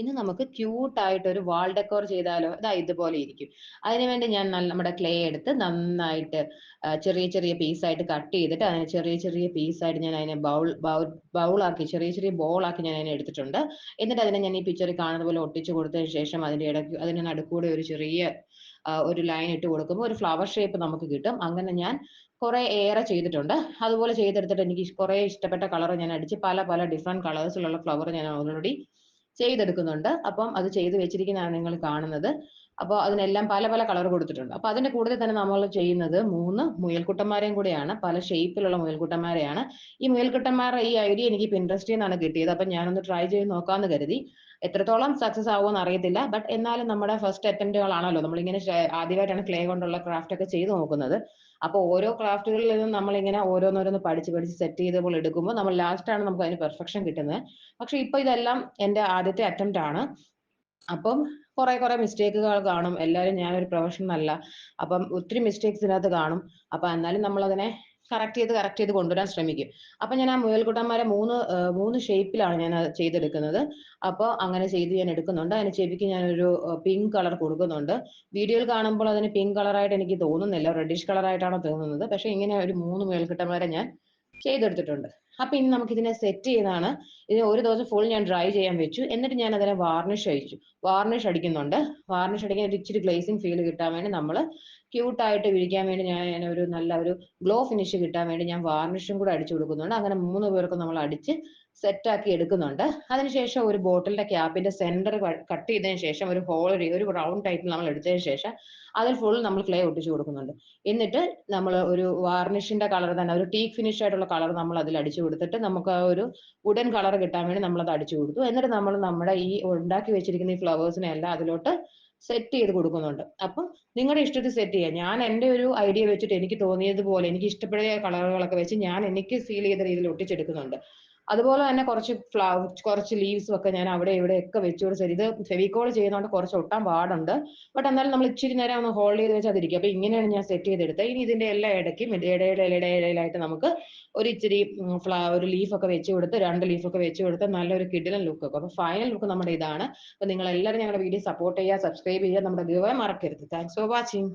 ഇന്ന് നമുക്ക് ക്യൂട്ട് ആയിട്ട് ഒരു വാൾ ഡെക്കോർ ചെയ്താലോ? ഇതാ ഇതുപോലെ ഇരിക്കും. അതിനുവേണ്ടി ഞാൻ നമ്മുടെ ക്ലേ എടുത്ത് നന്നായിട്ട് ചെറിയ ചെറിയ പീസായിട്ട് കട്ട് ചെയ്തിട്ട് അതിനെ ചെറിയ ചെറിയ പീസായിട്ട് ഞാൻ അതിനെ ബൗളാക്കി ചെറിയ ചെറിയ ബോളാക്കി ഞാൻ അതിനെ എടുത്തിട്ടുണ്ട്. എന്നിട്ട് അതിനെ ഞാൻ ഈ പിക്ചറിൽ കാണുന്ന പോലെ ഒട്ടിച്ചു കൊടുത്തതിന് ശേഷം അതിന്റെ ഇടയ്ക്ക് അതിന് നടുക്കൂടെ ഒരു ചെറിയ ഒരു ലൈൻ ഇട്ട് കൊടുക്കുമ്പോൾ ഒരു ഫ്ലവർ ഷേപ്പ് നമുക്ക് കിട്ടും. അങ്ങനെ ഞാൻ കുറെ ഏറെ ചെയ്തിട്ടുണ്ട്. അതുപോലെ ചെയ്തെടുത്തിട്ട് എനിക്ക് കുറെ ഇഷ്ടപ്പെട്ട കളർ ഞാൻ അടിച്ച് പല പല ഡിഫറെന്റ് കളേഴ്സിലുള്ള ഫ്ലവർ ഞാൻ ഓൾറെഡി ചെയ്തെടുക്കുന്നുണ്ട്. അപ്പം അത് ചെയ്ത് വെച്ചിരിക്കുന്നതാണ് നിങ്ങൾ കാണുന്നത്. അപ്പോൾ അതിനെല്ലാം പല പല കളർ കൊടുത്തിട്ടുണ്ട്. അപ്പൊ അതിന്റെ കൂട്ടത്തിൽ തന്നെ നമ്മൾ ചെയ്യുന്നത് 3 മുയൽക്കുട്ടന്മാരെയും കൂടെയാണ്. പല ഷേപ്പിലുള്ള മുയൽക്കുട്ടന്മാരെയാണ്. ഈ മുയൽക്കുട്ടന്മാരുടെ ഈ ഐഡിയ എനിക്ക് പിൻട്രസ്റ്റിൽ നിന്നാണ് കിട്ടിയത്. അപ്പൊ ഞാനൊന്ന് ട്രൈ ചെയ്ത് നോക്കാമെന്ന് കരുതി. എത്രത്തോളം സക്സസ് ആവുമെന്ന് അറിയത്തില്ല. ബട്ട് എന്നാലും നമ്മുടെ ഫസ്റ്റ് അറ്റംപ്റ്റുകളാണല്ലോ. നമ്മളിങ്ങനെ ആദ്യമായിട്ടാണ് ക്ലേ കൊണ്ടുള്ള ക്രാഫ്റ്റ് ഒക്കെ ചെയ്ത് നോക്കുന്നത്. അപ്പൊ ഓരോ ക്രാഫ്റ്റുകളിൽ നിന്നും നമ്മളിങ്ങനെ ഓരോന്നോരോന്ന് പഠിച്ച് പഠിച്ച് സെറ്റ് ചെയ്തപ്പോൾ എടുക്കുമ്പോൾ നമ്മൾ ലാസ്റ്റ് ആണ് നമുക്ക് അതിന് പെർഫെക്ഷൻ കിട്ടുന്നത്. പക്ഷെ ഇപ്പൊ ഇതെല്ലാം എന്റെ ആദ്യത്തെ അറ്റംപ്റ്റ് ആണ്. അപ്പം കുറെ മിസ്റ്റേക്കുകൾ കാണും. എല്ലാവരും ഞാനൊരു പ്രൊഫഷണൽ അല്ല. അപ്പം ഒത്തിരി മിസ്റ്റേക്സ് ഇതിനകത്ത് കാണും. അപ്പൊ എന്നാലും നമ്മൾ അതിനെ കറക്റ്റ് ചെയ്ത് കൊണ്ടുവരാൻ ശ്രമിക്കും. അപ്പൊ ഞാൻ ആ മുയൽക്കുട്ടന്മാരെ മൂന്ന് ഷേപ്പിലാണ് ഞാൻ അത് ചെയ്തെടുക്കുന്നത്. അപ്പോൾ അങ്ങനെ ചെയ്ത് ഞാൻ എടുക്കുന്നുണ്ട്. അതിന് ചെവിക്ക് ഞാനൊരു പിങ്ക് കളർ കൊടുക്കുന്നുണ്ട്. വീഡിയോയിൽ കാണുമ്പോൾ അതിന് പിങ്ക് കളറായിട്ട് എനിക്ക് തോന്നുന്നില്ല, റെഡിഷ് കളറായിട്ടാണ് തോന്നുന്നത്. പക്ഷെ ഇങ്ങനെ ഒരു 3 മുയൽക്കുട്ടന്മാരെ ഞാൻ ചെയ്തെടുത്തിട്ടുണ്ട്. അപ്പൊ ഇനി നമുക്ക് ഇതിനെ സെറ്റ് ചെയ്താണ്. ഇത് ഒരു ദിവസം ഫുൾ ഞാൻ ഡ്രൈ ചെയ്യാൻ വെച്ചു. എന്നിട്ട് ഞാൻ അതിനെ വാർണിഷ് അടിച്ചു. വാർണിഷ് അടിക്കുന്നുണ്ട്. വാർണിഷ് അടിക്കാൻ ഒരു ഇച്ചിരി ഗ്ലേസിംഗ് ഫീൽ കിട്ടാൻ വേണ്ടി നമ്മൾ ക്യൂട്ടായിട്ട് വിരിക്കാൻ വേണ്ടി ഞാൻ ഒരു നല്ല ഒരു ഗ്ലോ ഫിനിഷ് കിട്ടാൻ വേണ്ടി ഞാൻ വാർണിഷും കൂടെ അടിച്ചു കൊടുക്കുന്നുണ്ട്. അങ്ങനെ 3 പേർക്കും നമ്മൾ അടിച്ച് സെറ്റ് ആക്കി എടുക്കുന്നുണ്ട്. അതിനുശേഷം ഒരു ബോട്ടിലിന്റെ ക്യാപ്പിന്റെ സെന്റർ കട്ട് ചെയ്തതിന് ശേഷം ഒരു ഹോൾ ഒരു റൗണ്ട് ടൈപ്പിൽ നമ്മൾ എടുത്തതിന് ശേഷം അതിൽ ഫുൾ നമ്മൾ ക്ലേ ഒട്ടിച്ചു കൊടുക്കുന്നുണ്ട്. എന്നിട്ട് നമ്മൾ ഒരു വാർണിഷിന്റെ കളർ തന്നെ ഒരു ടീക്ക് ഫിനിഷ് ആയിട്ടുള്ള കളർ നമ്മൾ അതിൽ അടിച്ചു കൊടുത്തിട്ട് നമുക്ക് ആ ഒരു വുഡൻ കളർ കിട്ടാൻ വേണ്ടി നമ്മൾ അത് അടിച്ചു കൊടുത്തു. എന്നിട്ട് നമ്മൾ നമ്മുടെ ഈ ഉണ്ടാക്കി വെച്ചിരിക്കുന്ന ഈ ഫ്ലവേഴ്സിനെ എല്ലാം അതിലോട്ട് സെറ്റ് ചെയ്ത് കൊടുക്കുന്നുണ്ട്. അപ്പം നിങ്ങളുടെ ഇഷ്ടത്തിൽ സെറ്റ് ചെയ്യാം. ഞാൻ എൻ്റെ ഒരു ഐഡിയ വെച്ചിട്ട് എനിക്ക് തോന്നിയതുപോലെ എനിക്ക് ഇഷ്ടപ്പെടുന്ന കളറുകളൊക്കെ വെച്ച് ഞാൻ എനിക്ക് ഫീൽ ചെയ്ത രീതിയിൽ ഒട്ടിച്ചെടുക്കുന്നുണ്ട്. അതുപോലെ തന്നെ കുറച്ച് ലീവ്സും ഒക്കെ ഞാൻ അവിടെ ഇവിടെ ഒക്കെ വെച്ച് കൊടുത്ത് ഇത് ഫെവിക്കോൾ ചെയ്യുന്നതുകൊണ്ട് കുറച്ച് ഒട്ടാൻ പാടുണ്ട്. ബട്ട് എന്നാലും നമ്മൾ ഇച്ചിരി നേരം ഒന്ന് ഹോൾഡ് ചെയ്ത് വെച്ച് അതിരിക്കും. അപ്പൊ ഇങ്ങനെയാണ് ഞാൻ സെറ്റ് ചെയ്തെടുത്തത്. ഇനി ഇതിന്റെ എല്ലാ ഇടയ്ക്കും ഇടയിലായിട്ട് നമുക്ക് ഒരു ഇച്ചിരി ഒരു ലീഫ് ഒക്കെ വെച്ച് കൊടുത്ത് 2 ലീഫൊക്കെ വെച്ച് കൊടുത്ത് നല്ലൊരു കിടിലൻ ലുക്ക് ഒക്കെ. അപ്പൊ ഫൈനൽ ലുക്ക് നമ്മുടെ ഇതാണ്. അപ്പൊ നിങ്ങൾ എല്ലാവരും ഞങ്ങളുടെ വീഡിയോ സപ്പോർട്ട് ചെയ്യുക, സബ്സ്ക്രൈബ് ചെയ്യുക, നമ്മുടെ ഗിവ് അവേ മറക്കരുത്. Thanks for watching.